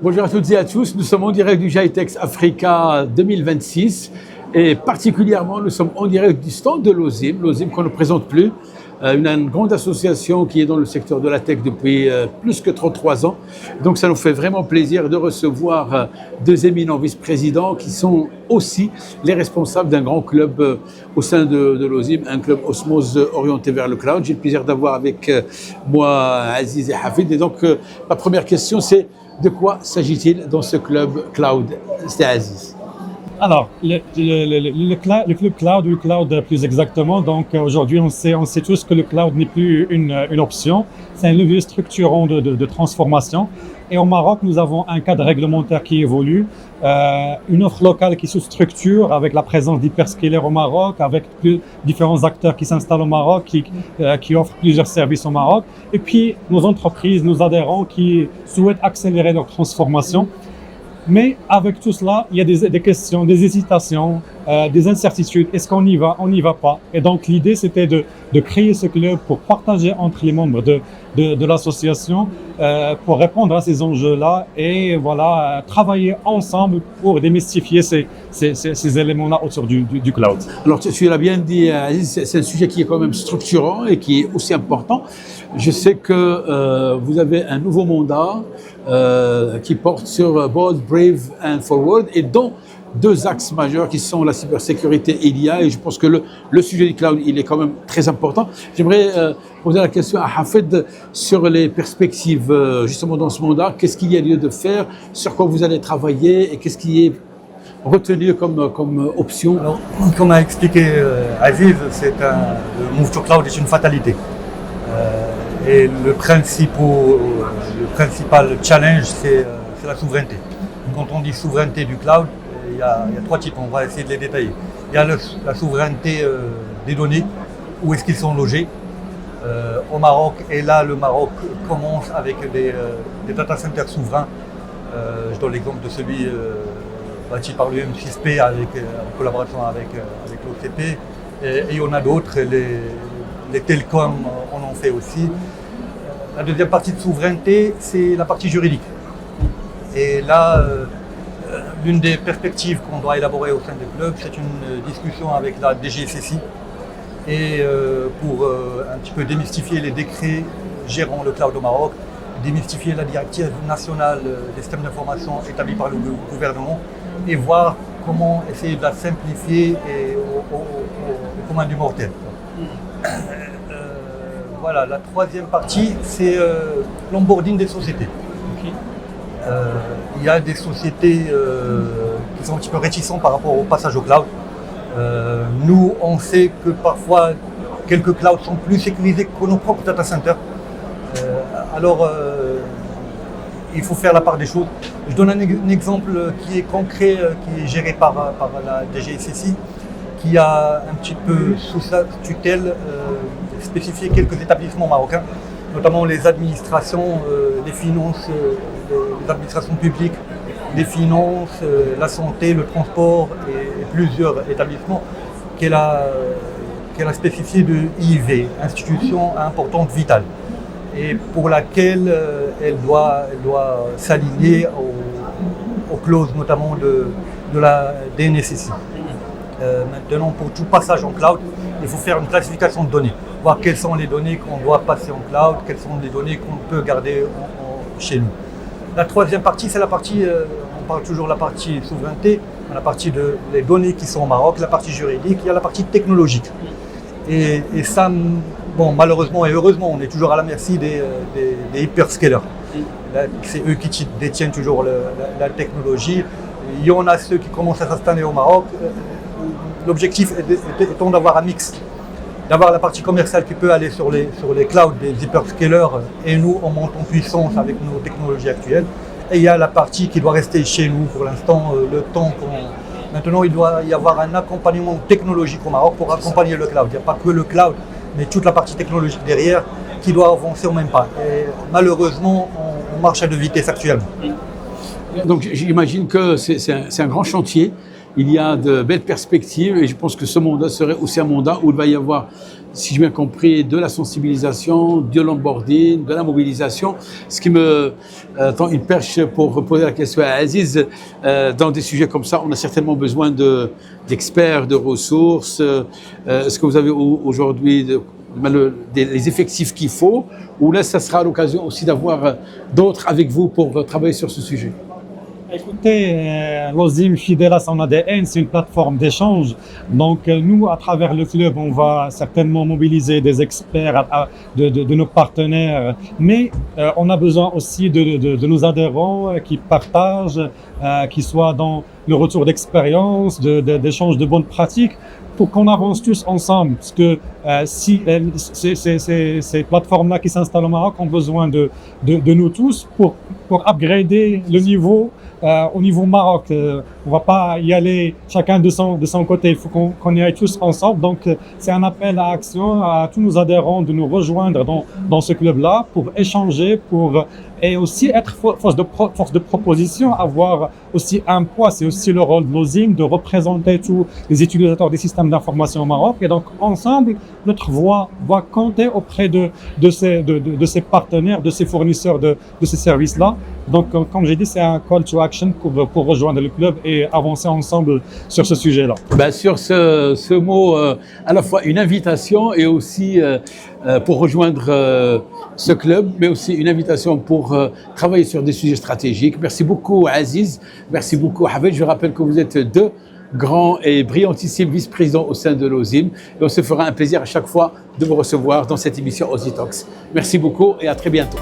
Bonjour à toutes et à tous, nous sommes en direct du GITEX Africa 2026 et particulièrement nous sommes en direct du stand de l'OSIM qu'on ne présente plus, une grande association qui est dans le secteur de la tech depuis plus que 33 ans. Donc ça nous fait vraiment plaisir de recevoir deux éminents vice-présidents qui sont aussi les responsables d'un grand club au sein de l'OSIM, un club Osmose orienté vers le cloud. J'ai le plaisir d'avoir avec moi Aziz et Hafid. Et donc ma première question c'est: de quoi s'agit-il dans ce club cloud? C'est Aziz. Alors, le club cloud, ou le cloud plus exactement, donc aujourd'hui on sait tous que le cloud n'est plus une option, c'est un levier structurant de transformation. Et au Maroc, nous avons un cadre réglementaire qui évolue, une offre locale qui se structure avec la présence d'hyperscalers au Maroc, avec différents acteurs qui s'installent au Maroc, qui offrent plusieurs services au Maroc. Et puis nos entreprises, nos adhérents qui souhaitent accélérer leur transformation. Mais avec tout cela, il y a des questions, des hésitations, des incertitudes. Est-ce qu'on y va? On n'y va pas. Et donc l'idée, c'était de créer ce club pour partager entre les membres de l'association, pour répondre à ces enjeux-là et voilà, travailler ensemble pour démystifier ces éléments-là autour du cloud. Alors tu l'as bien dit, Aziz, c'est un sujet qui est quand même structurant et qui est aussi important. Je sais que vous avez un nouveau mandat qui porte sur Bold, Brave and Forward, et dont deux axes majeurs qui sont la cybersécurité et l'IA. Et je pense que le sujet du cloud, il est quand même très important. J'aimerais poser la question à Hafid sur les perspectives justement dans ce mandat. Qu'est-ce qu'il y a lieu de faire? Sur quoi vous allez travailler? Et qu'est-ce qui est retenu comme option? Alors, comme a expliqué Aziz, le move to cloud est une fatalité. Et le principal challenge, c'est la souveraineté. Quand on dit souveraineté du cloud, il y a trois types, on va essayer de les détailler. Il y a la souveraineté des données, où est-ce qu'ils sont logés au Maroc. Et là, le Maroc commence avec des data centers souverains. Je donne l'exemple de celui bâti par l'UM6P en collaboration avec l'OCP. Et il y en a d'autres, les télécoms en ont fait aussi. La deuxième partie de souveraineté, c'est la partie juridique. Et là, l'une des perspectives qu'on doit élaborer au sein du club, c'est une discussion avec la DGSSI et pour un petit peu démystifier les décrets gérant le cloud au Maroc, démystifier la directive nationale des systèmes d'information établie par le gouvernement et voir comment essayer de la simplifier et au commun du mortel. Voilà, la troisième partie, c'est l'onboarding des sociétés. Il y a des sociétés qui sont un petit peu réticentes par rapport au passage au cloud. Nous, on sait que parfois, quelques clouds sont plus sécurisés que nos propres data centers. Alors, il faut faire la part des choses. Je donne un exemple qui est concret, qui est géré par la DGSSI, qui a un petit peu sous sa tutelle spécifié quelques établissements marocains, notamment les administrations, les finances, les administrations publiques, les finances, la santé, le transport et plusieurs établissements qu'elle a spécifié de IIV, institution importante vitale, et pour laquelle elle doit s'aligner aux clauses notamment de la DNSSI. Maintenant, pour tout passage en cloud, il faut faire une classification de données, voir quelles sont les données qu'on doit passer en cloud, quelles sont les données qu'on peut garder chez nous. La troisième partie, c'est la partie, on parle toujours de la partie souveraineté, la partie des données qui sont au Maroc, la partie juridique, il y a la partie technologique. Et ça, bon, malheureusement et heureusement, on est toujours à la merci des hyperscalers. C'est eux qui détiennent toujours la technologie. Il y en a ceux qui commencent à s'installer au Maroc. L'objectif étant d'avoir un mix, d'avoir la partie commerciale qui peut aller sur les clouds des hyperscalers et nous on monte en puissance avec nos technologies actuelles. Et il y a la partie qui doit rester chez nous pour l'instant, le temps qu'on... Maintenant il doit y avoir un accompagnement technologique au Maroc pour accompagner le cloud. Il n'y a pas que le cloud, mais toute la partie technologique derrière qui doit avancer au même pas. Et malheureusement, on marche à deux vitesses actuellement. Donc j'imagine que c'est un grand chantier il y a de belles perspectives et je pense que ce mandat serait aussi un mandat où il va y avoir, si j'ai bien compris, de la sensibilisation, de l'onboarding, de la mobilisation. Ce qui me tend une perche pour poser la question à Aziz. Dans des sujets comme ça, on a certainement besoin d'experts, de ressources. Est-ce que vous avez aujourd'hui les effectifs qu'il faut, ou là, ça sera l'occasion aussi d'avoir d'autres avec vous pour travailler sur ce sujet? Écoutez, l'OSIM, fidèle à son ADN, c'est une plateforme d'échange. Donc, nous, à travers le club, on va certainement mobiliser des experts de nos partenaires. Mais on a besoin aussi de nos adhérents qui partagent, qui soient dans le retour d'expérience, d'échange de bonnes pratiques, pour qu'on avance tous ensemble. Parce que si ces plateformes-là qui s'installent au Maroc ont besoin de nous tous pour upgrader le niveau au niveau Maroc. On va pas y aller chacun de son côté, il faut qu'on y aille tous ensemble. Donc c'est un appel à action à tous nos adhérents de nous rejoindre dans ce club-là pour échanger, et aussi être force de proposition, avoir aussi un poids. C'est aussi le rôle de l'OSIM de représenter tous les utilisateurs des systèmes d'information au Maroc. Et donc ensemble, notre voix va compter auprès de ces partenaires, de ces fournisseurs de ces services-là. Donc comme j'ai dit, c'est un call to action pour rejoindre le club et avancer ensemble sur ce sujet-là. Sur ce mot, à la fois une invitation et aussi pour rejoindre ce club, mais aussi une invitation pour travailler sur des sujets stratégiques. Merci beaucoup Aziz, merci beaucoup Hafed. Je rappelle que vous êtes deux grands et brillantissimes vice-présidents au sein de l'OSIM et on se fera un plaisir à chaque fois de vous recevoir dans cette émission OSI Talks. Merci beaucoup et à très bientôt.